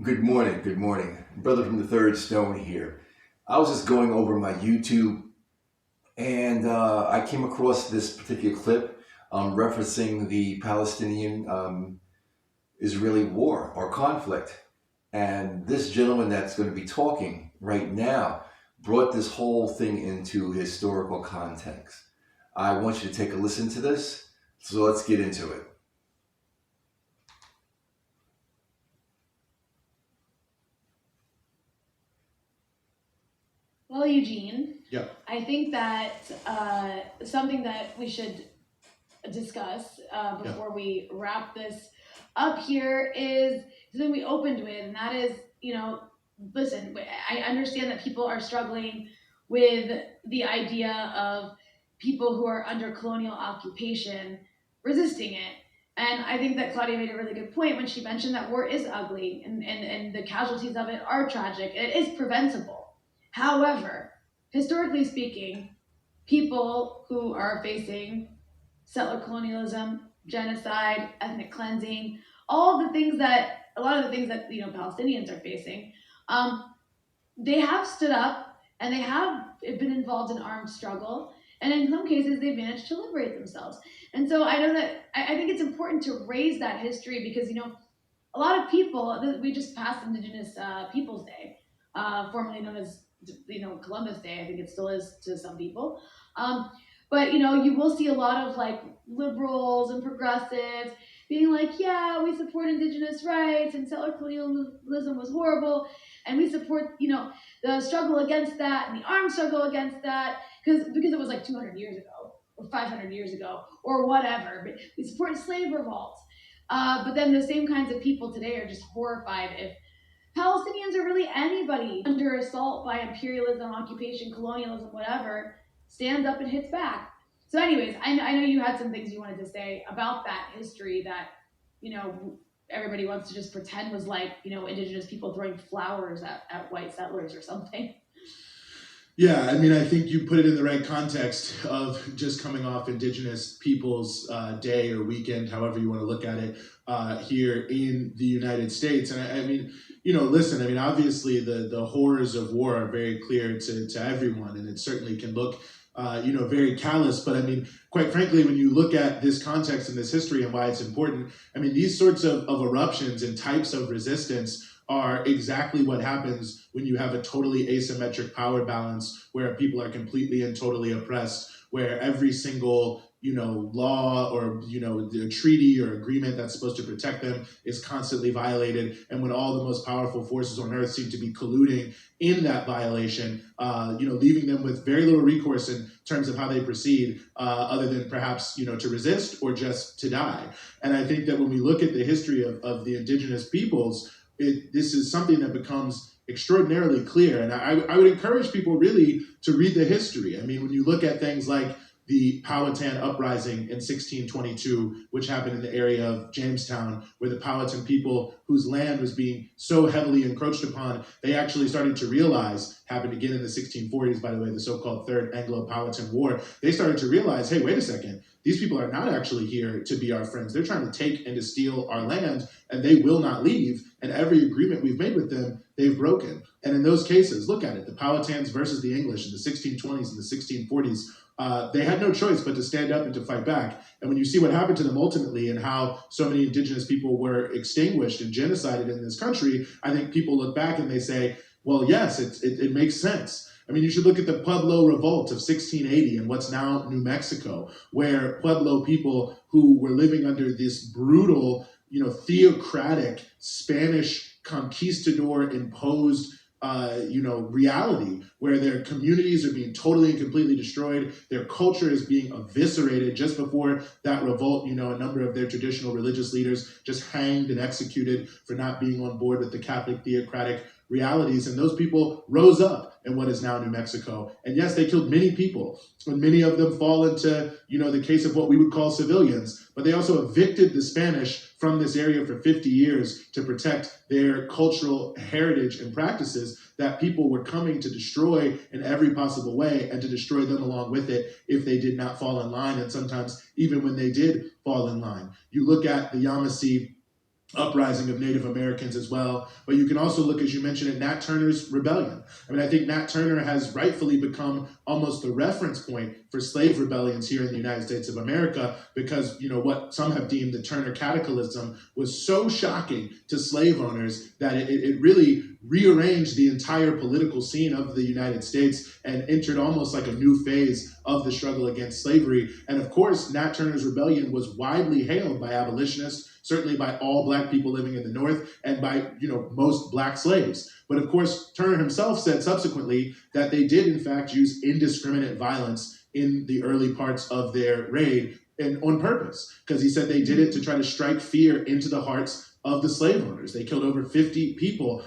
Good morning, good morning. Brother from the third stone here. I was just going over my YouTube and I came across this particular clip referencing the Palestinian Israeli war or conflict. And this gentleman that's going to be talking right now brought this whole thing into historical context. I want you to take a listen to this. So let's get into it. Well, Eugene, Yeah. I think that something that we should discuss before we wrap this up here is something we opened with, and that is, listen, I understand that people are struggling with the idea of people who are under colonial occupation resisting it. And I think that Claudia made a really good point when she mentioned that war is ugly and the casualties of it are tragic. It is preventable. However, historically speaking, people who are facing settler colonialism, genocide, ethnic cleansing, a lot of the things that Palestinians are facing, they have stood up and they have been involved in armed struggle, and in some cases they've managed to liberate themselves. And so I know that I think it's important to raise that history because a lot of people, we just passed Indigenous Peoples Day, formerly known as Columbus Day. I think it still is to some people. But you will see a lot of like liberals and progressives being like, yeah, we support indigenous rights and settler colonialism was horrible, and we support the struggle against that and the armed struggle against that because it was like 200 years ago or 500 years ago or whatever. But we support slave revolts. But then the same kinds of people today are just horrified if Palestinians are really anybody under assault by imperialism, occupation, colonialism, whatever, stands up and hits back. So anyways, I know you had some things you wanted to say about that history that, everybody wants to just pretend was like, indigenous people throwing flowers at white settlers or something. Yeah, I mean, I think you put it in the right context of just coming off Indigenous Peoples Day or weekend, however you want to look at it, here in the United States. And I mean, listen, I mean, obviously the horrors of war are very clear to everyone, and it certainly can look, very callous. But I mean, quite frankly, when you look at this context and this history and why it's important, I mean, these sorts of eruptions and types of resistance are exactly what happens when you have a totally asymmetric power balance where people are completely and totally oppressed, where every single law or the treaty or agreement that's supposed to protect them is constantly violated, and when all the most powerful forces on earth seem to be colluding in that violation, leaving them with very little recourse in terms of how they proceed, other than perhaps to resist or just to die. And I think that when we look at the history of the indigenous peoples, this is something that becomes extraordinarily clear. And I would encourage people really to read the history. I mean, when you look at things like the Powhatan Uprising in 1622, which happened in the area of Jamestown, where the Powhatan people whose land was being so heavily encroached upon, they actually started to realize, happened again in the 1640s, by the way, the so-called Third Anglo-Powhatan War, they started to realize, hey, wait a second, these people are not actually here to be our friends. They're trying to take and to steal our land, and they will not leave. And every agreement we've made with them, they've broken. And in those cases, look at it, the Powhatans versus the English in the 1620s and the 1640s, they had no choice but to stand up and to fight back. And when you see what happened to them ultimately and how so many indigenous people were extinguished and genocided in this country, I think people look back and they say, well, yes, it makes sense. I mean, you should look at the Pueblo Revolt of 1680 in what's now New Mexico, where Pueblo people who were living under this brutal, theocratic Spanish conquistador imposed reality where their communities are being totally and completely destroyed. Their culture is being eviscerated. Just before that revolt, a number of their traditional religious leaders just hanged and executed for not being on board with the Catholic theocratic realities. And those people rose up in what is now New Mexico. And yes, they killed many people, and many of them fall into, the case of what we would call civilians, but they also evicted the Spanish from this area for 50 years to protect their cultural heritage and practices that people were coming to destroy in every possible way, and to destroy them along with it if they did not fall in line. And sometimes even when they did fall in line, you look at the Yamasee uprising of Native Americans as well. But you can also look, as you mentioned, at Nat Turner's rebellion. I mean, I think Nat Turner has rightfully become almost the reference point for slave rebellions here in the United States of America, because, you know, what some have deemed the Turner cataclysm was so shocking to slave owners that it really rearranged the entire political scene of the United States and entered almost like a new phase of the struggle against slavery. And of course, Nat Turner's rebellion was widely hailed by abolitionists, certainly by all black people living in the North, and by, you know, most black slaves. But of course, Turner himself said subsequently that they did in fact use indiscriminate violence in the early parts of their raid, and on purpose, because he said they did it to try to strike fear into the hearts of the slave owners. They killed over 50 people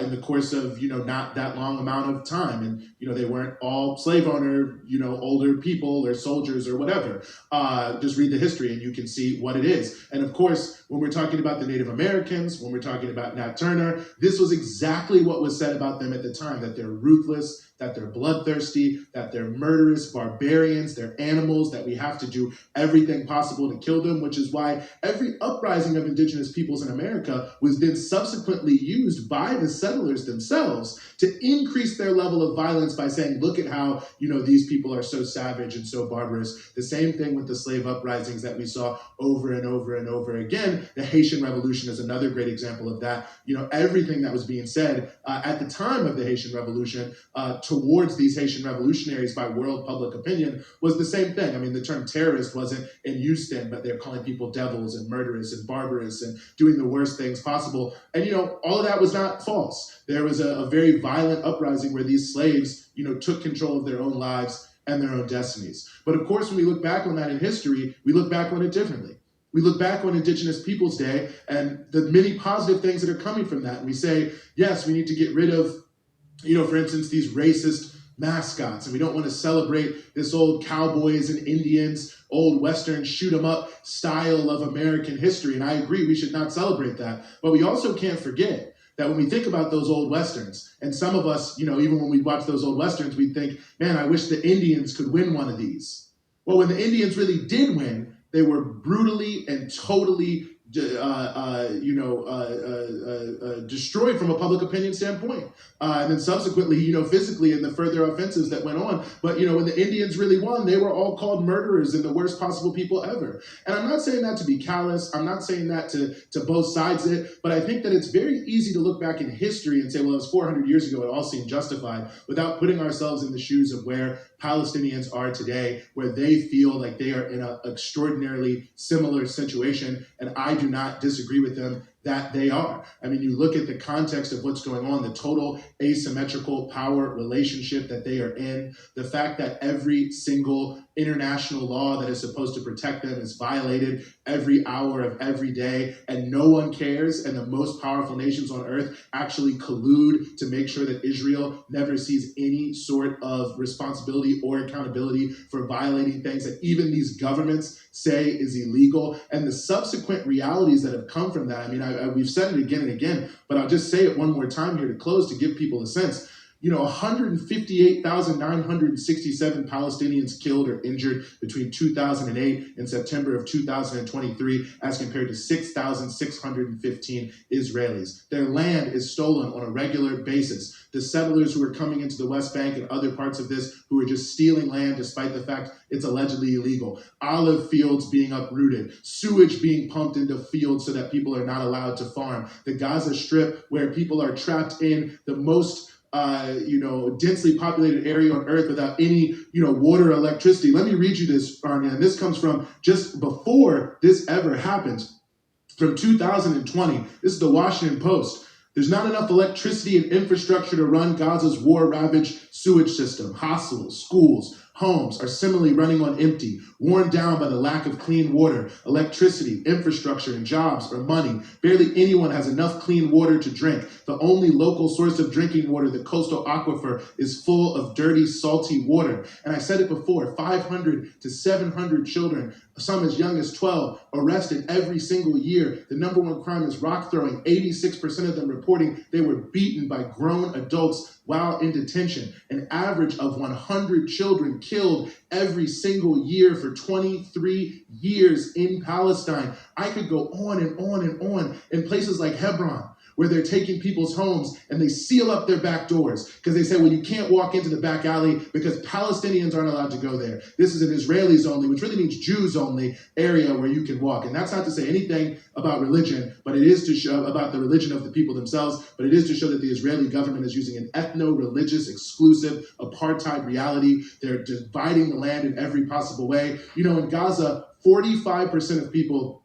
in the course of, you know, not that long amount of time. And, you know, they weren't all slave owner, you know, older people or soldiers or whatever. Just read the history and you can see what it is. And of course, when we're talking about the Native Americans, when we're talking about Nat Turner, this was exactly what was said about them at the time, that they're ruthless, that they're bloodthirsty, that they're murderous barbarians, they're animals, that we have to do everything possible to kill them, which is why every uprising of indigenous peoples in America was then subsequently used by the settlers themselves to increase their level of violence by saying, look at how, you know, these people are so savage and so barbarous. The same thing with the slave uprisings that we saw over and over and over again. The Haitian Revolution is another great example of that. You know, everything that was being said at the time of the Haitian Revolution towards these Haitian revolutionaries by world public opinion was the same thing. I mean, the term terrorist wasn't in use then, but they're calling people devils and murderous and barbarous and doing the worst things possible. And, you know, all of that was not false. There was a very violent uprising where these slaves, you know, took control of their own lives and their own destinies. But of course, when we look back on that in history, we look back on it differently. We look back on Indigenous Peoples Day and the many positive things that are coming from that. And we say, yes, we need to get rid of, you know, for instance, these racist mascots. And we don't want to celebrate this old cowboys and Indians, old Western shoot 'em up style of American history. And I agree, we should not celebrate that. But we also can't forget that when we think about those old Westerns, and some of us, you know, even when we watch those old Westerns, we think, man, I wish the Indians could win one of these. Well, when the Indians really did win, they were brutally and totally destroyed from a public opinion standpoint. And then subsequently, you know, physically in the further offensives that went on. But, you know, when the Indians really won, they were all called murderers and the worst possible people ever. And I'm not saying that to be callous. I'm not saying that to both sides it. But I think that it's very easy to look back in history and say, well, it was 400 years ago. It all seemed justified, without putting ourselves in the shoes of where Palestinians are today, where they feel like they are in an extraordinarily similar situation. And I do not disagree with them that they are. I mean, you look at the context of what's going on, the total asymmetrical power relationship that they are in, the fact that every single international law that is supposed to protect them is violated every hour of every day, and no one cares, and the most powerful nations on earth actually collude to make sure that Israel never sees any sort of responsibility or accountability for violating things that even these governments say is illegal, and the subsequent realities that have come from that. I mean, we've said it again and again, but I'll just say it one more time here to close to give people a sense. You know, 158,967 Palestinians killed or injured between 2008 and September of 2023, as compared to 6,615 Israelis. Their land is stolen on a regular basis. The settlers who are coming into the West Bank and other parts of this who are just stealing land despite the fact it's allegedly illegal. Olive fields being uprooted, sewage being pumped into fields so that people are not allowed to farm. The Gaza Strip, where people are trapped in the most densely populated area on earth without any, water or electricity. Let me read you this, Arnie, and this comes from just before this ever happened, from 2020. This is the Washington Post. There's not enough electricity and infrastructure to run Gaza's war-ravaged sewage system. Hospitals, schools, homes are similarly running on empty, worn down by the lack of clean water, electricity, infrastructure, and jobs or money. Barely anyone has enough clean water to drink. The only local source of drinking water, the coastal aquifer, is full of dirty, salty water. And I said it before, 500 to 700 children, some as young as 12, arrested every single year. The number one crime is rock throwing. 86% of them reporting they were beaten by grown adults while in detention. An average of 100 children killed every single year for 23 years in Palestine. I could go on and on and on. In places like Hebron, where they're taking people's homes and they seal up their back doors because they say, well, you can't walk into the back alley because Palestinians aren't allowed to go there. This is an Israelis only, which really means Jews only area where you can walk. And that's not to say anything about religion, but it is to show about the religion of the people themselves, but it is to show that the Israeli government is using an ethno-religious, exclusive apartheid reality. They're dividing the land in every possible way. You know, in Gaza, 45% of people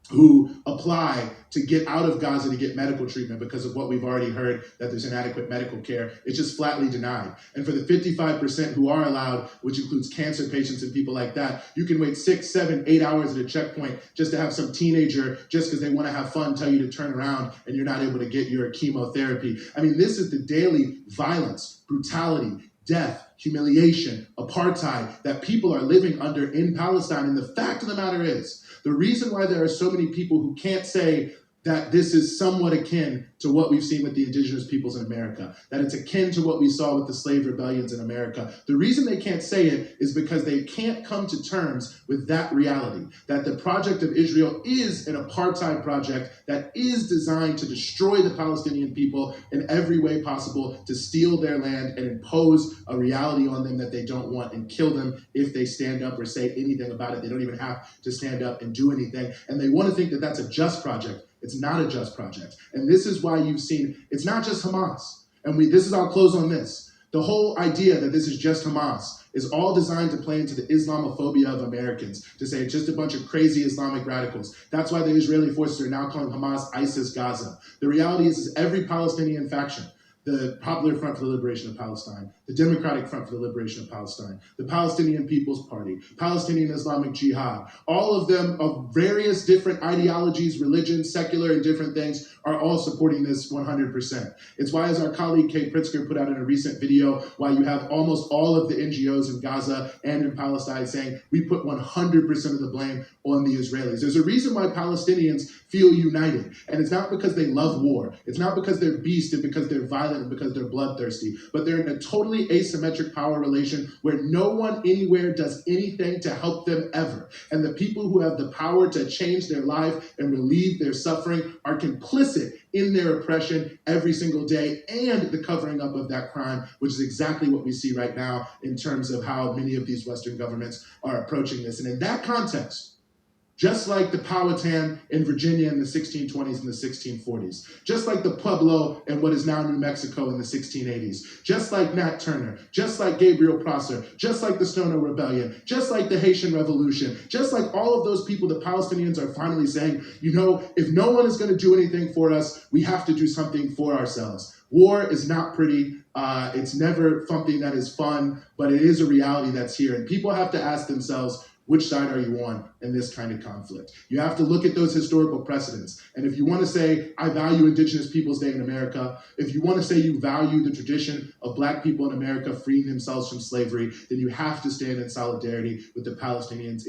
who apply to get out of Gaza to get medical treatment because of what we've already heard, that there's inadequate medical care, it's just flatly denied. And for the 55% who are allowed, which includes cancer patients and people like that, you can wait 6, 7, 8 hours at a checkpoint just to have some teenager, just because they want to have fun, tell you to turn around and you're not able to get your chemotherapy. I mean, this is the daily violence, brutality, death, humiliation, apartheid that people are living under in Palestine. And the fact of the matter is, the reason why there are so many people who can't say that this is somewhat akin to what we've seen with the indigenous peoples in America, that it's akin to what we saw with the slave rebellions in America. The reason they can't say it is because they can't come to terms with that reality, that the project of Israel is an apartheid project that is designed to destroy the Palestinian people in every way possible, to steal their land and impose a reality on them that they don't want and kill them if they stand up or say anything about it. They don't even have to stand up and do anything. And they want to think that that's a just project. It's not a just project. And this is why you've seen, it's not just Hamas. And I'll close on this. The whole idea that this is just Hamas is all designed to play into the Islamophobia of Americans, to say it's just a bunch of crazy Islamic radicals. That's why the Israeli forces are now calling Hamas ISIS Gaza. The reality is every Palestinian faction, the Popular Front for the Liberation of Palestine, the Democratic Front for the Liberation of Palestine, the Palestinian People's Party, Palestinian Islamic Jihad, all of them of various different ideologies, religions, secular and different things, are all supporting this 100%. It's why, as our colleague Kate Pritzker put out in a recent video, why you have almost all of the NGOs in Gaza and in Palestine saying we put 100% of the blame on the Israelis. There's a reason why Palestinians feel united, and it's not because they love war. It's not because they're beasts and because they're violent and because they're bloodthirsty, but they're in a totally asymmetric power relation where no one anywhere does anything to help them ever. And the people who have the power to change their life and relieve their suffering are complicit in their oppression every single day and the covering up of that crime, which is exactly what we see right now in terms of how many of these Western governments are approaching this. And in that context, just like the Powhatan in Virginia in the 1620s and the 1640s, just like the Pueblo in what is now New Mexico in the 1680s, just like Nat Turner, just like Gabriel Prosser, just like the Stono Rebellion, just like the Haitian Revolution, just like all of those people, the Palestinians are finally saying, you know, if no one is going to do anything for us, we have to do something for ourselves. War is not pretty. It's never something that is fun, but it is a reality that's here. And people have to ask themselves, which side are you on in this kind of conflict? You have to look at those historical precedents. And if you want to say, I value Indigenous Peoples Day in America, if you want to say you value the tradition of Black people in America freeing themselves from slavery, then you have to stand in solidarity with the Palestinians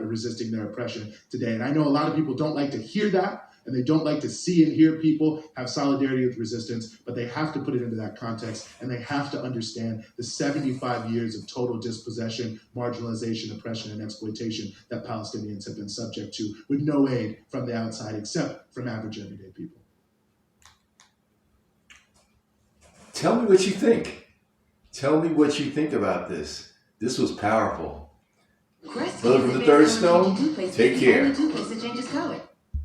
resisting their oppression today. And I know a lot of people don't like to hear that, and they don't like to see and hear people have solidarity with resistance, but they have to put it into that context, and they have to understand the 75 years of total dispossession, marginalization, oppression, and exploitation that Palestinians have been subject to with no aid from the outside except from average everyday people. Tell me what you think. Tell me what you think about this. This was powerful. Brother from the Third Stone, take care. Only two places changes color.